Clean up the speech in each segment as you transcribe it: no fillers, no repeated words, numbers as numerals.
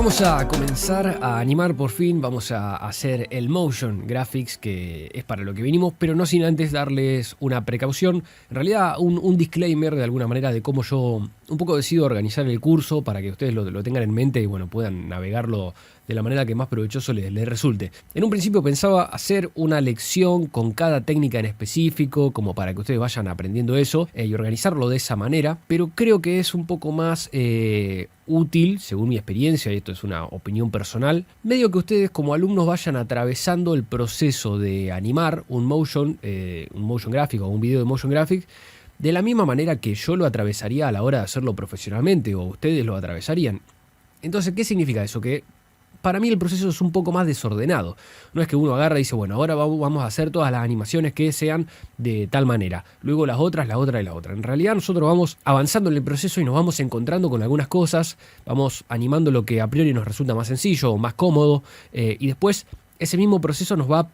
Vamos a comenzar a animar por fin, vamos a hacer el motion graphics, que es para lo que vinimos, pero no sin antes darles una precaución, en realidad un disclaimer de alguna manera de cómo yo un poco decido organizar el curso para que ustedes lo tengan en mente y bueno, puedan navegarlo de la manera que más provechoso les resulte. En un principio pensaba hacer una lección con cada técnica en específico, como para que ustedes vayan aprendiendo eso y organizarlo de esa manera, pero creo que es un poco más útil, según mi experiencia, y esto es una opinión personal, medio que ustedes como alumnos vayan atravesando el proceso de animar un motion gráfico o un video de motion graphics de la misma manera que yo lo atravesaría a la hora de hacerlo profesionalmente o ustedes lo atravesarían. Entonces, ¿qué significa eso? Que para mí el proceso es un poco más desordenado. No es que uno agarra y dice, bueno, ahora vamos a hacer todas las animaciones que sean de tal manera. Luego las otras, la otra y la otra. En realidad nosotros vamos avanzando en el proceso y nos vamos encontrando con algunas cosas. Vamos animando lo que a priori nos resulta más sencillo o más cómodo. Y después ese mismo proceso nos va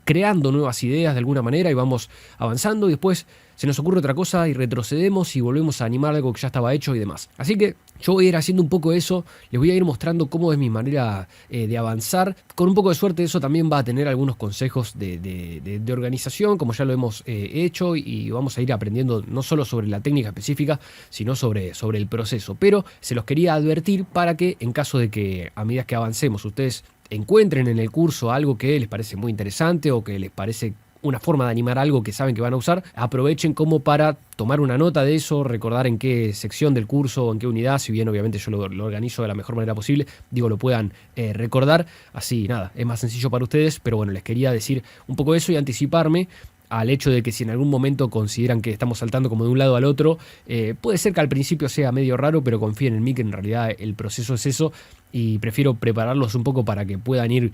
creando nuevas ideas de alguna manera y vamos avanzando y después se nos ocurre otra cosa y retrocedemos y volvemos a animar algo que ya estaba hecho y demás. Así que yo voy a ir haciendo un poco eso, les voy a ir mostrando cómo es mi manera de avanzar. Con un poco de suerte eso también va a tener algunos consejos de organización, como ya lo hemos hecho, y vamos a ir aprendiendo no solo sobre la técnica específica, sino sobre el proceso. Pero se los quería advertir para que en caso de que a medida que avancemos ustedes encuentren en el curso algo que les parece muy interesante o que les parece una forma de animar algo que saben que van a usar, aprovechen como para tomar una nota de eso, recordar en qué sección del curso o en qué unidad, si bien obviamente yo lo organizo de la mejor manera posible, lo puedan recordar, así nada, es más sencillo para ustedes, pero bueno, les quería decir un poco eso y anticiparme al hecho de que si en algún momento consideran que estamos saltando como de un lado al otro, puede ser que al principio sea medio raro, pero confíen en mí que en realidad el proceso es eso y prefiero prepararlos un poco para que puedan ir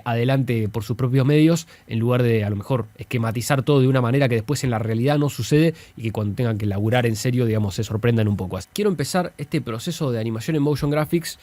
adelante por sus propios medios en lugar de a lo mejor esquematizar todo de una manera que después en la realidad no sucede y que cuando tengan que laburar en serio, digamos, se sorprendan un poco. Quiero empezar este proceso de animación en motion graphics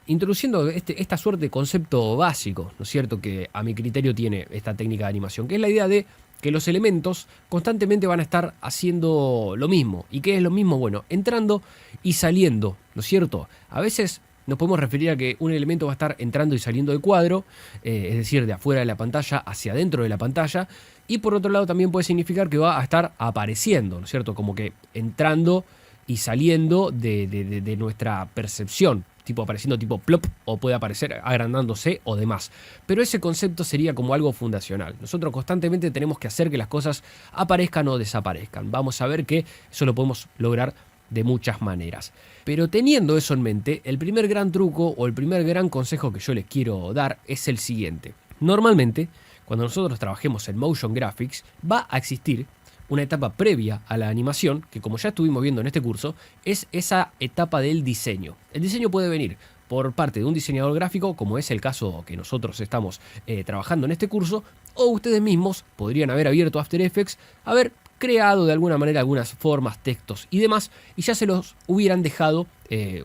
introduciendo esta suerte de concepto básico, ¿no es cierto?, que a mi criterio tiene esta técnica de animación, que es la idea de que los elementos constantemente van a estar haciendo lo mismo. ¿Y qué es lo mismo? Bueno, entrando y saliendo, ¿no es cierto? A veces nos podemos referir a que un elemento va a estar entrando y saliendo del cuadro, es decir, de afuera de la pantalla hacia adentro de la pantalla, y por otro lado también puede significar que va a estar apareciendo, ¿no es cierto? Como que entrando y saliendo de nuestra percepción, tipo apareciendo tipo plop, o puede aparecer agrandándose o demás. Pero ese concepto sería como algo fundacional. Nosotros constantemente tenemos que hacer que las cosas aparezcan o desaparezcan. Vamos a ver que eso lo podemos lograr de muchas maneras. Pero teniendo eso en mente, el primer gran truco o el primer gran consejo que yo les quiero dar es el siguiente. Normalmente, cuando nosotros trabajemos en motion graphics, va a existir una etapa previa a la animación, que como ya estuvimos viendo en este curso, es esa etapa del diseño. El diseño puede venir por parte de un diseñador gráfico, como es el caso que nosotros estamos trabajando en este curso, o ustedes mismos podrían haber abierto After Effects, haber creado de alguna manera algunas formas, textos y demás, y ya se los hubieran dejado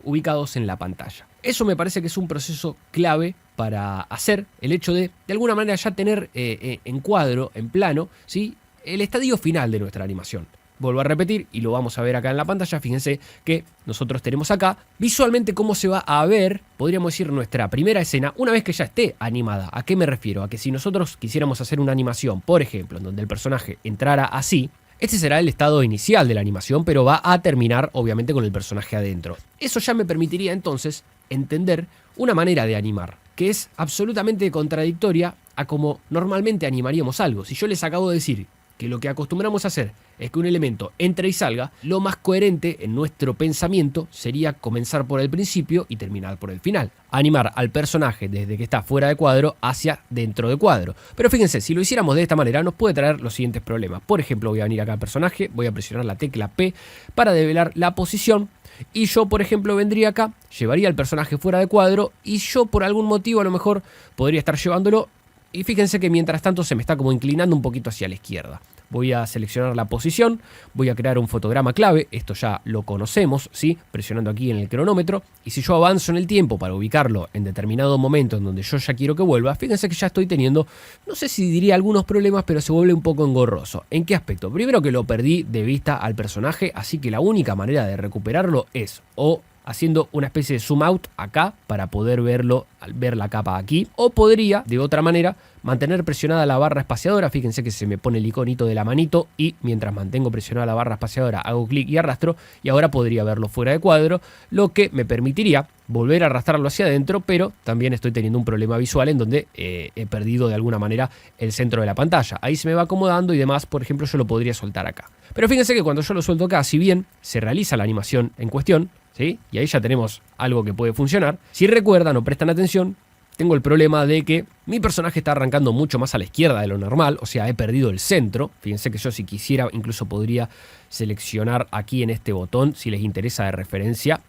ubicados en la pantalla. Eso me parece que es un proceso clave para hacer el hecho de alguna manera ya tener en cuadro, en plano, ¿sí?, el estadio final de nuestra animación. Vuelvo a repetir y lo vamos a ver acá en la pantalla. Fíjense que nosotros tenemos acá visualmente cómo se va a ver, podríamos decir, nuestra primera escena una vez que ya esté animada. ¿A qué me refiero? A que si nosotros quisiéramos hacer una animación, por ejemplo, en donde el personaje entrara así, este será el estado inicial de la animación, pero va a terminar obviamente con el personaje adentro. Eso ya me permitiría entonces entender una manera de animar que es absolutamente contradictoria a como normalmente animaríamos algo. Si yo les acabo de decir que lo que acostumbramos a hacer es que un elemento entre y salga, lo más coherente en nuestro pensamiento sería comenzar por el principio y terminar por el final. Animar al personaje desde que está fuera de cuadro hacia dentro de cuadro. Pero fíjense, si lo hiciéramos de esta manera nos puede traer los siguientes problemas. Por ejemplo, voy a venir acá al personaje, voy a presionar la tecla P para develar la posición. Y yo, por ejemplo, vendría acá, llevaría al personaje fuera de cuadro y yo por algún motivo a lo mejor podría estar llevándolo. Y fíjense que mientras tanto se me está como inclinando un poquito hacia la izquierda. Voy a seleccionar la posición, voy a crear un fotograma clave, esto ya lo conocemos, ¿sí?, presionando aquí en el cronómetro, y si yo avanzo en el tiempo para ubicarlo en determinado momento en donde yo ya quiero que vuelva, fíjense que ya estoy teniendo, no sé si diría algunos problemas, pero se vuelve un poco engorroso. ¿En qué aspecto? Primero que lo perdí de vista al personaje, así que la única manera de recuperarlo es o haciendo una especie de zoom out acá para poder verlo, al ver la capa aquí. O podría, de otra manera, mantener presionada la barra espaciadora. Fíjense que se me pone el iconito de la manito y mientras mantengo presionada la barra espaciadora hago clic y arrastro y ahora podría verlo fuera de cuadro, lo que me permitiría volver a arrastrarlo hacia adentro, pero también estoy teniendo un problema visual en donde he perdido de alguna manera el centro de la pantalla. Ahí se me va acomodando y demás, por ejemplo, yo lo podría soltar acá. Pero fíjense que cuando yo lo suelto acá, si bien se realiza la animación en cuestión, ¿sí? Y ahí ya tenemos algo que puede funcionar, si recuerdan o prestan atención, tengo el problema de que mi personaje está arrancando mucho más a la izquierda de lo normal, o sea, he perdido el centro. Fíjense que yo si quisiera incluso podría seleccionar aquí en este botón, si les interesa de referencia,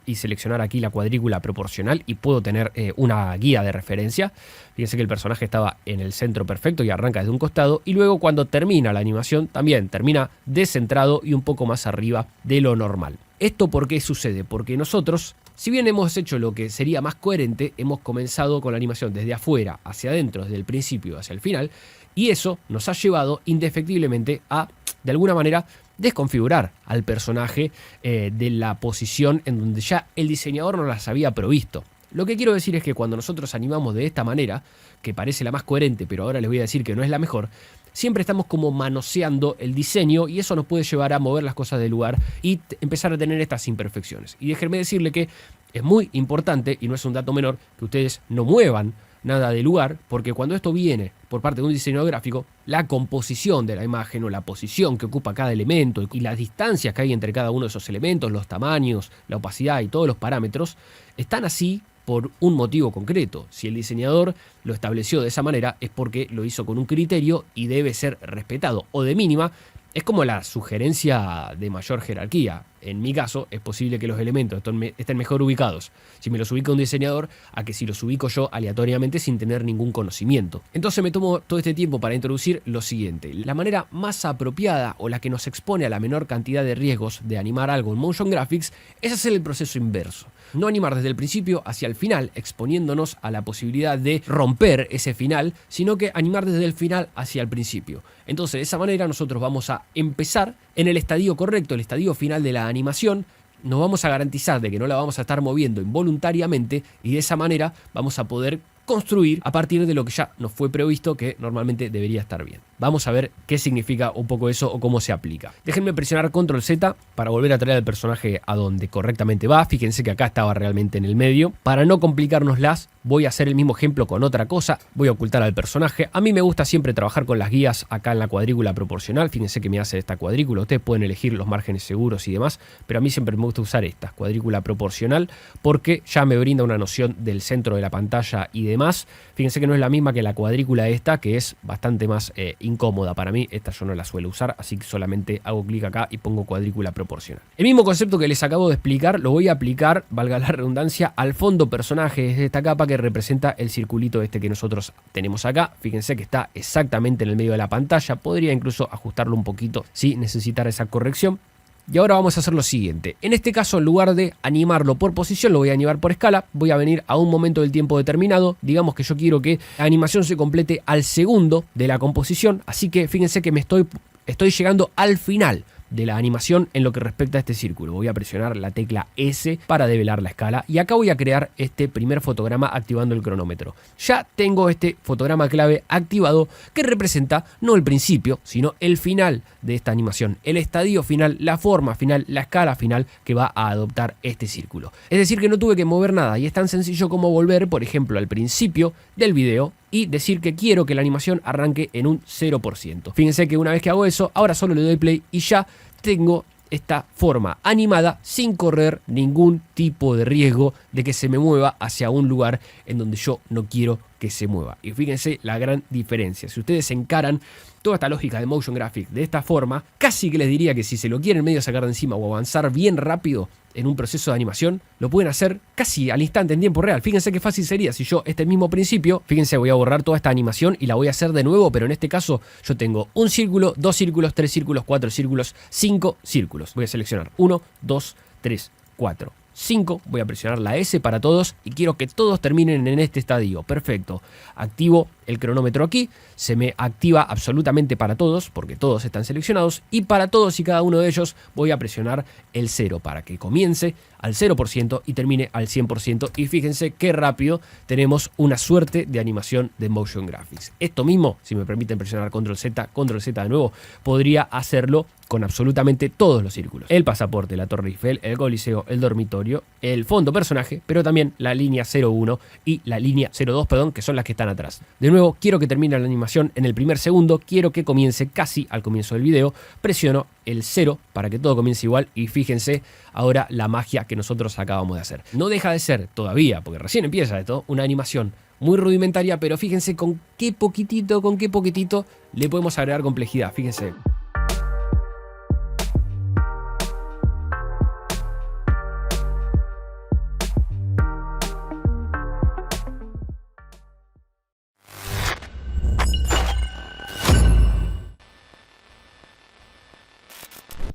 y seleccionar aquí la cuadrícula proporcional y puedo tener una guía de referencia. Fíjense que el personaje estaba en el centro perfecto y arranca desde un costado y luego cuando termina la animación también termina descentrado y un poco más arriba de lo normal. ¿Esto por qué sucede? Porque nosotros, si bien hemos hecho lo que sería más coherente, hemos comenzado con la animación desde afuera hacia adentro, desde el principio hacia el final, y eso nos ha llevado indefectiblemente a, de alguna manera, desconfigurar al personaje de la posición en donde ya el diseñador nos las había provisto. Lo que quiero decir es que cuando nosotros animamos de esta manera, que parece la más coherente, pero ahora les voy a decir que no es la mejor, siempre estamos como manoseando el diseño y eso nos puede llevar a mover las cosas del lugar y empezar a tener estas imperfecciones. Y déjenme decirle que es muy importante, y no es un dato menor, que ustedes no muevan nada de lugar, porque cuando esto viene por parte de un diseñador gráfico, la composición de la imagen o la posición que ocupa cada elemento y las distancias que hay entre cada uno de esos elementos, los tamaños, la opacidad y todos los parámetros, están así por un motivo concreto. Si el diseñador lo estableció de esa manera es porque lo hizo con un criterio y debe ser respetado, o de mínima, es como la sugerencia de mayor jerarquía. En mi caso, es posible que los elementos estén mejor ubicados si me los ubica un diseñador a que si los ubico yo aleatoriamente sin tener ningún conocimiento. Entonces me tomo todo este tiempo para introducir lo siguiente. La manera más apropiada o la que nos expone a la menor cantidad de riesgos de animar algo en Motion Graphics es hacer el proceso inverso. No animar desde el principio hacia el final, exponiéndonos a la posibilidad de romper ese final, sino que animar desde el final hacia el principio. Entonces, de esa manera nosotros vamos a empezar en el estadio correcto, el estadio final de la animación. Nos vamos a garantizar de que no la vamos a estar moviendo involuntariamente y de esa manera vamos a poder construir a partir de lo que ya nos fue previsto, que normalmente debería estar bien. Vamos a ver qué significa un poco eso o cómo se aplica. Déjenme presionar Control Z para volver a traer al personaje a donde correctamente va. Fíjense que acá estaba realmente en el medio. Para no complicárnoslas, voy a hacer el mismo ejemplo con otra cosa. Voy a ocultar al personaje. A mí me gusta siempre trabajar con las guías acá en la cuadrícula proporcional. Fíjense que me hace esta cuadrícula. Ustedes pueden elegir los márgenes seguros y demás, pero a mí siempre me gusta usar esta cuadrícula proporcional porque ya me brinda una noción del centro de la pantalla y demás. Fíjense que no es la misma que la cuadrícula esta, que es bastante más incómoda para mí. Esta yo no la suelo usar, así que solamente hago clic acá y pongo cuadrícula proporcional. El mismo concepto que les acabo de explicar lo voy a aplicar, valga la redundancia, al fondo personaje de esta capa que representa el circulito este que nosotros tenemos acá. Fíjense que está exactamente en el medio de la pantalla. Podría incluso ajustarlo un poquito si necesitara esa corrección. Y ahora vamos a hacer lo siguiente. En este caso, en lugar de animarlo por posición, lo voy a animar por escala. Voy a venir a un momento del tiempo determinado. Digamos que yo quiero que la animación se complete al segundo de la composición. Así que fíjense que me estoy llegando al final de la animación en lo que respecta a este círculo. Voy a presionar la tecla S para develar la escala y acá voy a crear este primer fotograma activando el cronómetro. Ya tengo este fotograma clave activado que representa no el principio, sino el final de esta animación, el estadio final, la forma final, la escala final que va a adoptar este círculo. Es decir, que no tuve que mover nada y es tan sencillo como volver, por ejemplo, al principio del video y decir que quiero que la animación arranque en un 0%. Fíjense que una vez que hago eso, ahora solo le doy play y ya tengo esta forma animada sin correr ningún tipo de riesgo de que se me mueva hacia un lugar en donde yo no quiero que se mueva. Y fíjense la gran diferencia. Si ustedes encaran toda esta lógica de Motion Graphics de esta forma, casi que les diría que si se lo quieren medio sacar de encima o avanzar bien rápido en un proceso de animación, lo pueden hacer casi al instante en tiempo real. Fíjense qué fácil sería si yo este mismo principio, fíjense, voy a borrar toda esta animación y la voy a hacer de nuevo, pero en este caso yo tengo un círculo, 2 círculos, 3 círculos, 4 círculos, 5 círculos. Voy a seleccionar 1, 2, 3, 4, 5, voy a presionar la S para todos y quiero que todos terminen en este estadio. Perfecto. Activo el cronómetro aquí, se me activa absolutamente para todos porque todos están seleccionados y para todos y cada uno de ellos voy a presionar el 0 para que comience al 0% y termine al 100%. Y fíjense qué rápido tenemos una suerte de animación de motion graphics. Esto mismo, si me permiten presionar Control Z de nuevo, podría hacerlo con absolutamente todos los círculos. El pasaporte, la Torre Eiffel, el Coliseo, el dormitorio, el fondo personaje, pero también la línea 01 y la línea 02, perdón, que son las que están atrás. De nuevo, quiero que termine la animación en el primer segundo, quiero que comience casi al comienzo del video, presiono el 0 para que todo comience igual y fíjense ahora la magia que nosotros acabamos de hacer. No deja de ser todavía, porque recién empieza esto, una animación muy rudimentaria, pero fíjense con qué poquitito le podemos agregar complejidad, fíjense.